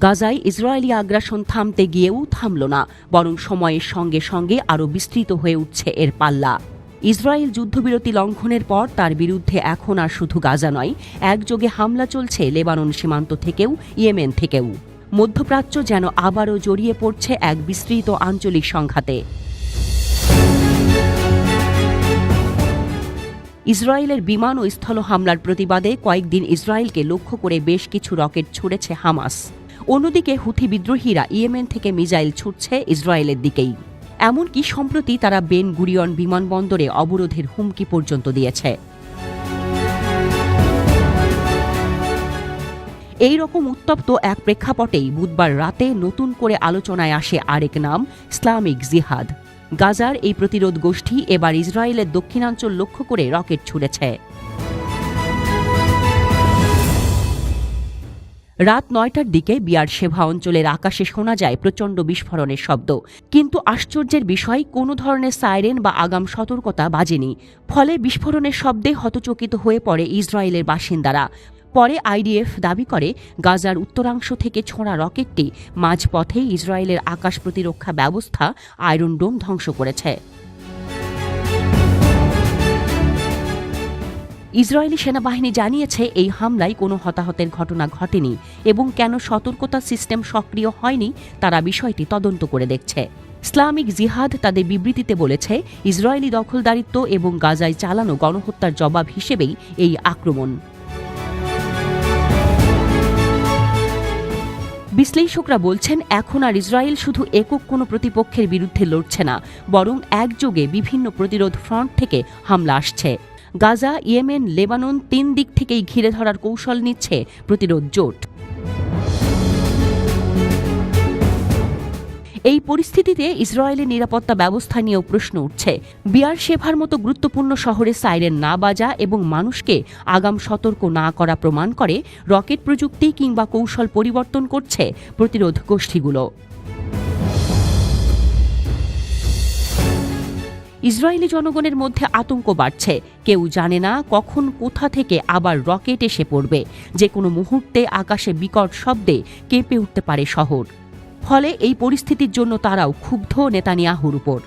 গাজায় ইসরায়েলি আগ্রাসন থামতে গিয়েও থামল না, বরং সময়ের সঙ্গে সঙ্গে আরও বিস্তৃত হয়ে উঠছে এর পাল্লা। ইসরায়েল যুদ্ধবিরতি লঙ্ঘনের পর তার বিরুদ্ধে এখন আর শুধু গাজা নয়, একযোগে হামলা চলছে লেবানন সীমান্ত থেকেও, ইয়েমেন থেকেও। মধ্যপ্রাচ্য যেন আবারও জড়িয়ে পড়ছে এক বিস্তৃত আঞ্চলিক সংঘাতে। ইসরায়েলের বিমান ও স্থল হামলার প্রতিবাদে কয়েকদিন ইসরায়েলকে লক্ষ্য করে বেশ কিছু রকেট ছুড়েছে হামাস। অন্যদিকে হুথি বিদ্রোহীরা ইয়েমেন থেকে মিসাইল ছুটছে ইসরায়েলের দিকেই। এমনকি সম্প্রতি তারা বেন গুরিয়ন বিমানবন্দরে অবরোধের হুমকি পর্যন্ত দিয়েছে। এই রকম উত্তপ্ত এক প্রেক্ষাপটেই বুধবার রাতে নতুন করে আলোচনায় আসে আরেক নাম, ইসলামিক জিহাদ। গাজার এই প্রতিরোধ গোষ্ঠী এবার ইসরায়েলের দক্ষিণাঞ্চল লক্ষ্য করে রকেট ছুড়েছে। রাত ৯টার দিকে বিয়ার শেভা অঞ্চলের আকাশে শোনা যায় প্রচণ্ড বিস্ফোরণের শব্দ, কিন্তু আশ্চর্যের বিষয় কোনো ধরনের সাইরেন বা আগাম সতর্কতা বাজেনি। ফলে বিস্ফোরণের শব্দে হতচকিত হয়ে পড়ে ইসরায়েলের বাসিন্দারা। পরে আইডিএফ দাবি করে গাজার উত্তরাংশ থেকে ছোঁড়া রকেটটি মাঝপথে ইসরায়েলের আকাশ প্রতিরক্ষা ব্যবস্থা আয়রন ডোম ধ্বংস করেছে। ইসরায়েলি সেনাবাহিনী জানিয়েছে এই হামলায় কোনো হতাহতের ঘটনা ঘটেনি এবং কেন সতর্কতা সিস্টেম সক্রিয় হয়নি তারা বিষয়টি তদন্ত করে দেখছে। ইসলামিক জিহাদ তাদের বিবৃতিতে বলেছে, ইসরায়েলি দখলদারিত্ব এবং গাজায় চালানো গণহত্যার জবাব হিসেবেই এই আক্রমণ। বিশ্লেষকরা বলছেন, এখন আর ইসরায়েল শুধু একক কোনো প্রতিপক্ষের বিরুদ্ধে লড়ছে না, বরং একযোগে বিভিন্ন প্রতিরোধ ফ্রন্ট থেকে হামলা আসছে। গাজা, ইয়েমেন, লেবানন তিন দিক থেকেই ঘিরে ধরার কৌশল নিচ্ছে প্রতিরোধ জোট। এই পরিস্থিতিতে ইসরায়েলের নিরাপত্তা ব্যবস্থা নিয়েও প্রশ্ন উঠছে। বিয়ার শেভার মতো গুরুত্বপূর্ণ শহরে সাইরেন না বাজা এবং মানুষকে আগাম সতর্ক না করা প্রমাণ করে রকেট প্রযুক্তি কিংবা কৌশল পরিবর্তন করছে প্রতিরোধ গোষ্ঠীগুলো। ইসরায়েলি জনগণের মধ্যে আতঙ্ক বাড়ছে। কেউ জানে না কখন কোথা থেকে আবার রকেট এসে পড়বে। যে কোনো মুহূর্তে আকাশে বিকট শব্দে কেঁপে উঠতে পারে শহর। ফলে এই পরিস্থিতির জন্য তারাও ক্ষুব্ধ নেতানিয়াহুর উপর।